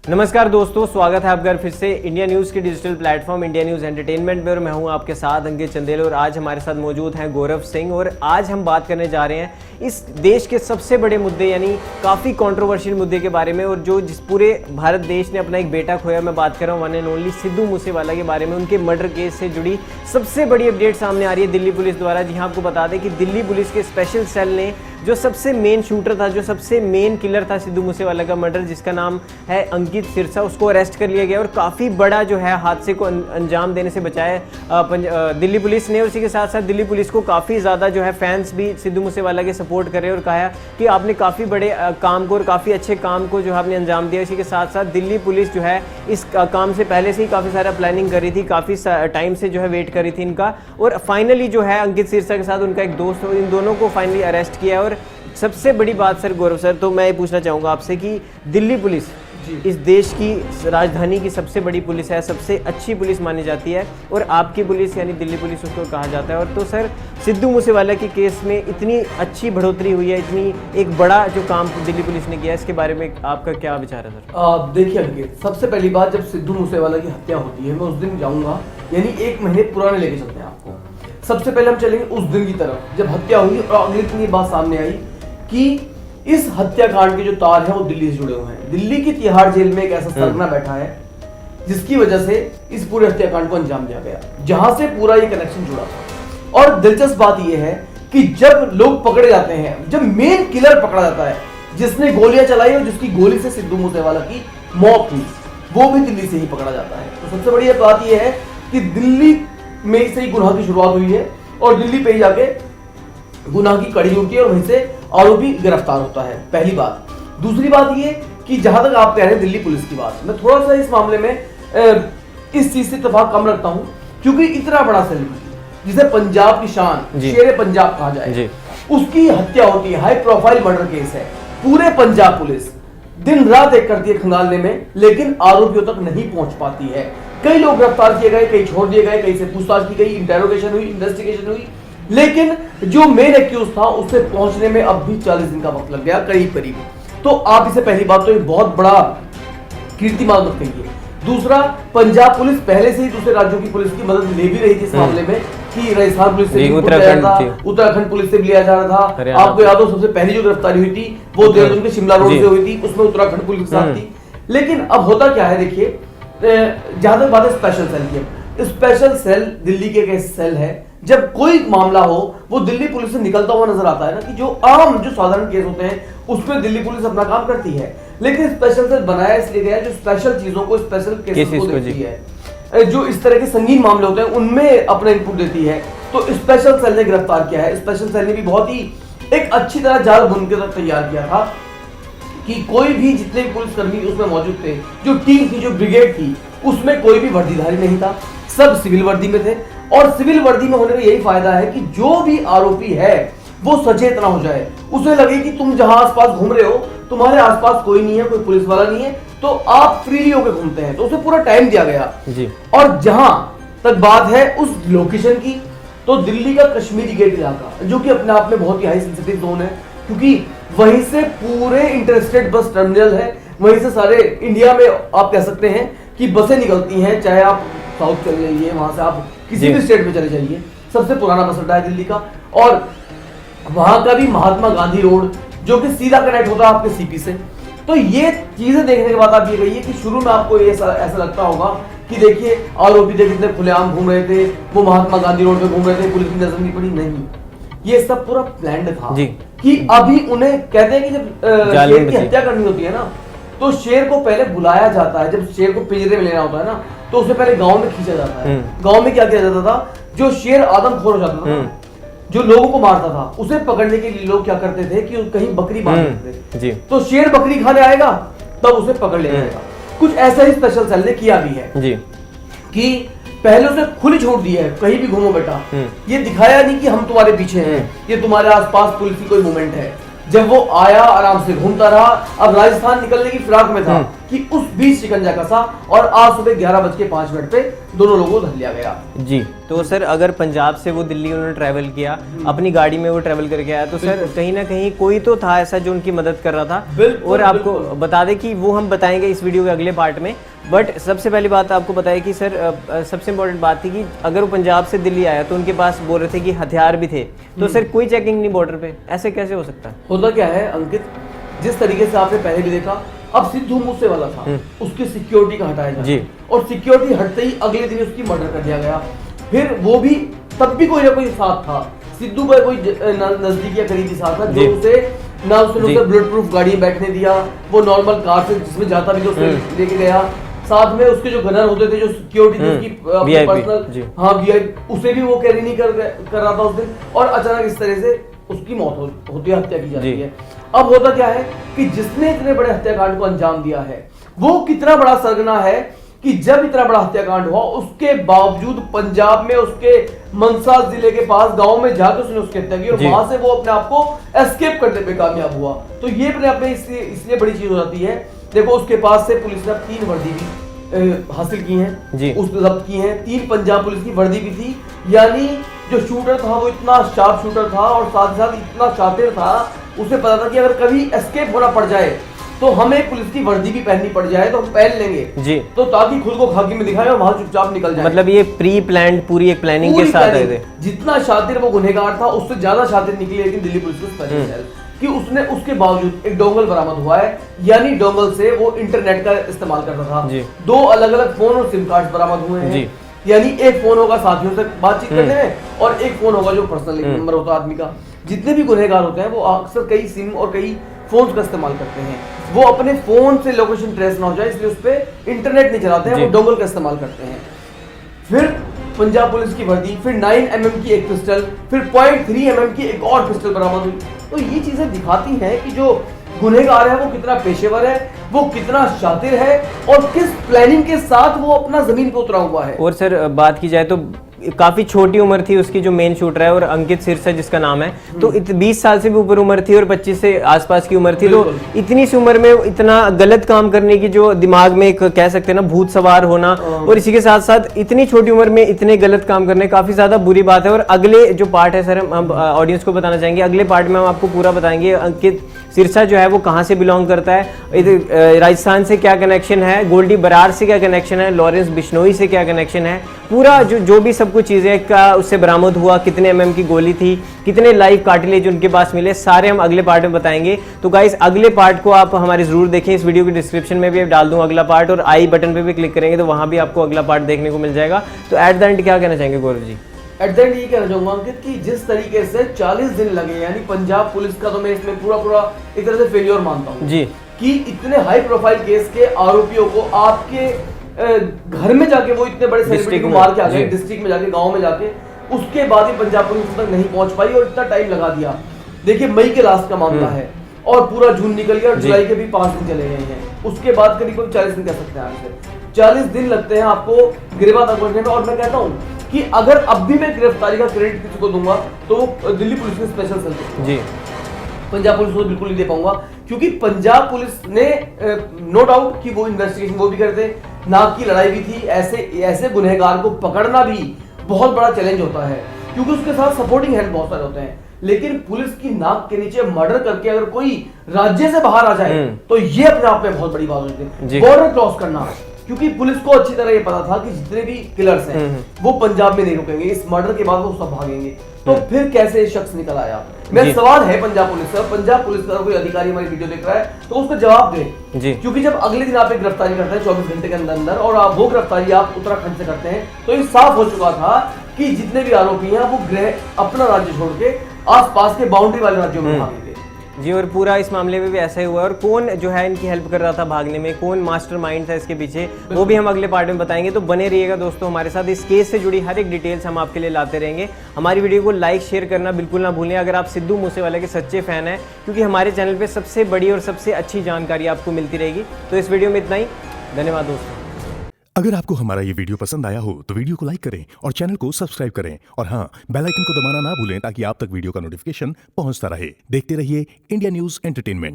नमस्कार दोस्तों, स्वागत है आपका फिर से इंडिया न्यूज़ के digital platform India news entertainment में। और मैं हूं आपके साथ अंकित चंदेल और आज हमारे साथ मौजूद हैं गौरव सिंह। और आज हम बात करने जा रहे हैं इस देश के सबसे बड़े मुद्दे यानी काफ़ी कंट्रोवर्शियल मुद्दे के बारे में। और जिस पूरे भारत देश ने अपना एक बेटा खोया, मैं बात कर रहा हूँ one and only Sidhu Moosewala के बारे में। उनके मर्डर केस से जुड़ी सबसे बड़ी अपडेट सामने आ रही है दिल्ली पुलिस द्वारा। जी हाँ, आपको बता दें कि दिल्ली पुलिस के स्पेशल सेल ने जो सबसे मेन शूटर था, जो सबसे मेन किलर था सिद्धू मूसेवाला का मर्डर, जिसका नाम है अंकित सिरसा, उसको अरेस्ट कर लिया गया। और काफ़ी बड़ा जो है हादसे को अंजाम देने से बचाया दिल्ली पुलिस ने। उसी के साथ साथ दिल्ली पुलिस को काफ़ी ज़्यादा जो है फैंस भी सिद्धू मूसेवाला के सपोर्ट कर रहे हैं और कहा कि आपने काफ़ी बड़े काम को और काफ़ी अच्छे काम को जो है आपने अंजाम दिया। इसी के साथ साथ दिल्ली पुलिस जो है इस काम से पहले से ही काफ़ी सारा प्लानिंग कर रही थी, काफ़ी टाइम से जो है वेट कर रही थी इनका। और फाइनली जो है अंकित सिरसा के साथ उनका एक दोस्त, इन दोनों को फाइनली अरेस्ट किया। और सबसे बड़ी बात सर गौरव सर, तो मैं ये पूछना चाहूँगा आपसे कि दिल्ली पुलिस इस देश की राजधानी की सबसे बड़ी पुलिस है, सबसे अच्छी पुलिस मानी जाती है और आपकी पुलिस यानी दिल्ली पुलिस उसको कहा जाता है। और तो सर सिद्धू मूसेवाला के केस में इतनी अच्छी बढ़ोतरी हुई है, इतनी एक बड़ा जो काम दिल्ली पुलिस ने किया, इसके बारे में आपका क्या विचार है सर? देखिए अंकित, सबसे पहली बात, जब सिद्धू मूसेवाला की हत्या होती है मैं उस दिन जाऊँगा, यानी 1 महीने पुराने लेके चलते हैं आपको। सबसे पहले हम चलेंगे उस दिन की तरफ जब हत्या हुई और अगले दिन ये बात सामने आई कि इस हत्याकांड के जो तार हैं वो दिल्ली से जुड़े हुए हैं। दिल्ली की तिहाड़ जेल में एक ऐसा सरगना बैठा है जिसकी वजह से इस पूरे हत्याकांड को अंजाम दिया गया, जहां से पूरा ये कनेक्शन जुड़ा था। और दिलचस्प बात यह है कि जब लोग पकड़े जाते हैं, जब मेन किलर पकड़ा जाता है जिसने गोलियां चलाई और जिसकी गोली से सिद्धू मूसेवाला की मौत हुई, वो भी दिल्ली से ही पकड़ा जाता है। तो सबसे बड़ी बात यह है कि दिल्ली में से ही गुनाह की शुरुआत हुई है और दिल्ली पे ही जाके गुनाह की कड़ी होती है और वहीं से आरोपी गिरफ्तार होता है, पहली बात। दूसरी बात ये कि जहां तक आप कह रहे हैं दिल्ली पुलिस की बात, मैं थोड़ा सा इस मामले में इस चीज से इत्तेफाक कम रखता हूं, क्योंकि इतना बड़ा सेलिब्रिटी जिसे पंजाब की शान, शेरे पंजाब कहा जाए, उसकी हत्या होती है, हाई प्रोफाइल मर्डर केस है। पूरे पंजाब पुलिस दिन रात एक करती है खंगालने में, लेकिन आरोपियों तक नहीं पहुंच पाती है। कई लोग गिरफ्तार किए गए, कई छोड़ दिए गए, कई से पूछताछ की गई, इंटेरोगेशन हुई, इन्वेस्टिगेशन हुई, लेकिन जो मेन एक्यूज था उससे पहुंचने में अब भी 40 दिन का वक्त लग गया करीब। तो आप इसे पहली बात तो एक बहुत बड़ा कीर्तिमान मत कहिए। दूसरा, पंजाब पुलिस पहले से ही दूसरे राज्यों की पुलिस की मदद ले भी रही थी इस मामले में कि राजस्थान पुलिस से भी उत्तराखंड पुलिस से भी लिया जा रहा था। आपको याद हो सबसे पहली जो गिरफ्तारी हुई थी वो देहरादून के शिमला रोड से हुई थी, उसमें उत्तराखंड पुलिस के साथ थी। लेकिन अब होता क्या है, देखिए, जहां तक बात है स्पेशल सेल की, स्पेशल सेल दिल्ली के एक सेल है, जब कोई मामला हो वो दिल्ली पुलिस से निकलता हुआ नजर आता है ना, कि जो आम जो साधारण केस होते हैं उसमें दिल्ली पुलिस अपना काम करती है, लेकिन स्पेशल सेल बनाया इसलिए गया जो स्पेशल चीजों को, स्पेशल केसेस को देखती है, जो इस तरह के संगीन मामले होते हैं उनमें अपना इनपुट देती है। तो स्पेशल सेल ने गिरफ्तार किया है। स्पेशल सेल ने भी बहुत ही एक अच्छी तरह जाल बुन के तैयार किया था कि कोई भी जितने भी पुलिसकर्मी उसमें मौजूद थे, जो टीम थी, जो ब्रिगेड थी, उसमें कोई भी वर्दीधारी नहीं था, सब सिविल वर्दी में थे। और सिविल वर्दी में होने का यही फायदा है कि जो भी आरोपी है वो सचेत ना हो जाए, उसे लगे कि तुम जहां आसपास घूम रहे हो तुम्हारे आसपास कोई नहीं है, कोई पुलिस वाला नहीं है, तो आप फ्रीली होकर घूमते हैं। तो उसे पूरा टाइम दिया गया जी। और जहां तक बात है उस लोकेशन की, तो दिल्ली का कश्मीरी गेट इलाका, जो कि अपने आप में बहुत ही हाई सेंसिटिव जोन है, क्योंकि वहीं से पूरे इंटरस्टेट बस टर्मिनल है, वहीं से सारे इंडिया में आप कह सकते हैं कि बसें निकलती हैं, चाहे आप साउथ चले जाइए, वहां से आप किसी भी स्टेट में चले जाइए, सबसे पुराना बस अड्डा है दिल्ली का। और वहां का भी महात्मा गांधी रोड, जो कि सीधा कनेक्ट होता है आपके सीपी से। तो ये चीजें देखने के बाद आप ये कहिए कि शुरू में आपको ऐसा लगता होगा कि देखिए आरोपी थे कितने खुलेआम घूम रहे थे, वो महात्मा गांधी रोड पे घूम रहे थे, पुलिस की नजर नहीं पड़ी। नहीं, ये सब पूरा प्लान्ड था कि अभी उन्हें कहते हैं कि जब शेर की हत्या करनी होती है ना, तो शेर को पहले बुलाया जाता है। जब शेर को पिंजरे में लेना होता है ना, तो उसे पहले गांव में खींचा जाता है। गांव में क्या किया जाता था, जो शेर आदमखोर हो जाता था, जो लोगों को मारता था, उसे पकड़ने के लिए लोग क्या करते थे कि कहीं बकरी बांध देते थे, तो शेर बकरी खाने आएगा तब उसे पकड़ लिया जाएगा। कुछ ऐसा ही स्पेशल सेल ने किया भी है जी, कि पहले उसे खुली छोड़ दी है, कहीं भी घूमो बेटा, ये दिखाया नहीं कि हम तुम्हारे पीछे हैं, ये तुम्हारे आसपास पुलिस की कोई मूवमेंट है। जब वो आया आराम से घूमता रहा, अब राजस्थान निकलने की फिराक में था, कि उस बीच शिकंजा कसा और आज सुबह 11:05 पे दोनों लोगों को धर लिया गया। जी, तो सर अगर पंजाब से वो दिल्ली उन्होंने ट्रैवल किया, अपनी गाड़ी में वो ट्रैवल करके आया, तो सर कहीं ना कहीं कोई तो था ऐसा जो उनकी मदद कर रहा था। और आपको बता दें कि वो हम बताएंगे इस वीडियो के अगले पार्ट में, बट सबसे पहली बात आपको बताया कि सर सबसे इम्पोर्टेंट बात थी कि अगर वो पंजाब से दिल्ली आया तो उनके पास बोल रहे थे कि हथियार भी थे, तो सर कोई चेकिंग नहीं बॉर्डर पे, ऐसे कैसे हो सकता है? होता क्या है अंकित, जिस तरीके से आपने पहले भी देखा, अब सिद्धू मूसेवाला था, उसकी सिक्योरिटी का हटाया जाए जी, और सिक्योरिटी हटते ही अगले दिन उसकी मर्डर कर दिया गया। फिर वो भी तब भी कोई ना कोई साथ था, सिद्धू का कोई नजदीकी या करीबी साथ था जो उसे ना उसने बुलेट प्रूफ गाड़ी में बैठने दिया, वो नॉर्मल कार से जिसमें जाता भी उसे लेके गया, साथ में उसके जो गनर होते थे, जो सिक्योरिटी थी उसकी पर्सनल, हाँ वीआईपी, उसे भी वो कैरी नहीं कर रहा था उस दिन, और अचानक इस तरह से उसकी मौत होती है, हत्या की जाती है। अब होता क्या है कि जिसने इतने बड़े हत्याकांड को अंजाम दिया है वो कितना बड़ा सरगना है कि जब इतना बड़ा हत्याकांड हुआ उसके बावजूद पंजाब में उसके मनसा जिले के पास गांव में जाकर उसने उसकी हत्या की और वहां से वो अपने आप को एस्केप करने में कामयाब हुआ। तो ये अपने आप में इसलिए बड़ी चीज हो जाती है। देखो उसके पास से पुलिस ने 3 वर्दी भी हासिल की हैं, उसने जब्त की हैं, 3 पंजाब पुलिस की वर्दी भी थी, यानी जो शूटर था वो इतना शार्प शूटर था और साथ ही साथ इतना शातिर था, उसे पता था कि अगर कभी एस्केप होना पड़ जाए तो हमें पुलिस की वर्दी भी पहननी पड़ जाए तो हम पहन लेंगे जी, तो ताकि खुद को खाकी में दिखाए और वहां चुपचाप निकल जाए। मतलब ये प्री प्लान्ड पूरी एक प्लानिंग के साथ आए थे। जितना शातिर वो गुनहगार था उससे ज्यादा शातिर निकली, लेकिन दिल्ली पुलिस को स्पेशल कि उसने उसके बावजूद एक डोंगल बरामद हुआ है, यानी डोंगल से वो इंटरनेट का इस्तेमाल करता था। 2 अलग अलग फोन और सिम कार्ड बरामद हुए हैं, यानी एक फोन होगा साथियों से बातचीत करने में और एक फोन होगा जो पर्सनल नंबर होता है आदमी का। जितने भी गुनहगार होते हैं वो अक्सर कई सिम और कई फोन का इस्तेमाल करते हैं, वो अपने फोन से लोकेशन ट्रेस ना हो जाए इसलिए उस पर इंटरनेट नहीं चलाते हैं, वो डोंगल का इस्तेमाल करते हैं। फिर पंजाब पुलिस की वर्दी, फिर 9mm की एक पिस्टल, फिर 0.3mm की एक और पिस्टल बरामद हुई। तो ये चीजें दिखाती हैं कि जो गुनहगार है वो कितना पेशेवर है, वो कितना शातिर है और किस प्लानिंग के साथ वो अपना जमीन पे उतरा हुआ है। और सर बात की जाए तो काफी छोटी उम्र थी उसकी, जो मेन शूटर है और अंकित सिरसा जिसका नाम है, तो 20 साल से भी ऊपर उम्र थी और 25 से आसपास की उम्र थी। तो इतनी सी उम्र में इतना गलत काम करने की जो दिमाग में एक कह सकते हैं ना भूत सवार होना, और इसी के साथ साथ इतनी छोटी उम्र में इतने गलत काम करने काफी ज्यादा बुरी बात है। और अगले जो पार्ट है सर हम ऑडियंस को बताना चाहेंगे, अगले पार्ट में हम आपको पूरा बताएंगे अंकित सिरसा जो है वो कहाँ से बिलोंग करता है, राजस्थान से क्या कनेक्शन है, गोल्डी बरार से क्या कनेक्शन है, लॉरेंस बिश्नोई से क्या कनेक्शन है, पूरा जो भी सब कुछ चीज़ें का उससे बरामद हुआ, कितने mm की गोली थी, कितने लाइव कार्टिलेज उनके पास मिले, सारे हम अगले पार्ट में बताएंगे। तो गाइस अगले पार्ट को आप हमारे जरूर देखें, इस वीडियो के डिस्क्रिप्शन में भी डाल दूँ अगला पार्ट, और आई बटन पे भी क्लिक करेंगे तो वहाँ भी आपको अगला पार्ट देखने को मिल जाएगा। तो एट द एंड क्या कहना चाहेंगे Gaurav ji? At the end ये कहना चाहूंगा अंकित कि जिस तरीके से 40 दिन लगे, यानी पंजाब पुलिस का तो मैं इसमें पूरा एक तरह से फेलियर मानता हूँ जी, कि इतने हाई प्रोफाइल केस के आरोपियों को आपके घर में जाके वो इतने बड़े सेलिब्रिटी को मार के आ गए, डिस्ट्रिक्ट में जाके, गांव में जाके, उसके बाद ही पंजाब पुलिस तक नहीं पहुंच पाई और इतना टाइम लगा दिया। देखिए मई के लास्ट का मामला है और पूरा जून निकल गया और जुलाई के भी 5 दिन चले गए हैं, उसके बाद करीब 40 दिन कह सकते हैं, आगे 40 दिन लगते हैं आपको गिरफ्तार तक पहुंचने में। और मैं कहता हूँ कि अगर अब भी मैं गिरफ्तारी का क्रेडिट किसी को दूंगा तो वो दिल्ली पुलिस के स्पेशल सेल जी, पंजाब पुलिस को बिल्कुल नहीं दे पाऊंगा, क्योंकि पंजाब पुलिस ने नो डाउट कि वो इन्वेस्टिगेशन वो भी करते, नाक की लड़ाई भी थी, ऐसे गुनहगार को पकड़ना भी बहुत बड़ा चैलेंज होता है क्योंकि उसके साथ सपोर्टिंग हैंड बहुत सारे होते हैं। लेकिन पुलिस की नाक के नीचे मर्डर करके अगर कोई राज्य से बाहर आ जाए तो ये अपने आप में बहुत बड़ी बात होती है। बॉर्डर क्रॉस करना, क्योंकि पुलिस को अच्छी तरह ये पता था कि जितने भी किलर्स हैं वो पंजाब में नहीं रुकेंगे, इस मर्डर के बाद वो सब भागेंगे। तो फिर कैसे शख्स निकल आया? मेरा सवाल है पंजाब पुलिस से, पंजाब पुलिस का कोई अधिकारी हमारी वीडियो देख रहा है तो उसका जवाब दे, क्योंकि जब अगले दिन आप एक गिरफ्तारी करते हैं 24 घंटे के अंदर और आप वो गिरफ्तारी आप उत्तराखंड से करते हैं, तो ये साफ हो चुका था कि जितने भी आरोपी हैं वो अपना राज्य छोड़ के आसपास के बाउंड्री वाले राज्यों में भागेंगे जी। और पूरा इस मामले में भी ऐसा ही हुआ, और कौन जो है इनकी हेल्प कर रहा था भागने में, कौन मास्टरमाइंड था इसके पीछे, वो भी हम अगले पार्ट में बताएंगे। तो बने रहिएगा दोस्तों हमारे साथ, इस केस से जुड़ी हर एक डिटेल्स हम आपके लिए लाते रहेंगे। हमारी वीडियो को लाइक शेयर करना बिल्कुल ना भूलें अगर आप सिद्धू मूसेवाला के सच्चे फैन हैं, क्योंकि हमारे चैनल पर सबसे बड़ी और सबसे अच्छी जानकारी आपको मिलती रहेगी। तो इस वीडियो में इतना ही, धन्यवाद दोस्तों। अगर आपको हमारा ये वीडियो पसंद आया हो तो वीडियो को लाइक करें और चैनल को सब्सक्राइब करें, और हाँ, बेल आइकन को दबाना ना भूलें ताकि आप तक वीडियो का नोटिफिकेशन पहुंचता रहे। देखते रहिए इंडिया न्यूज़ एंटरटेनमेंट।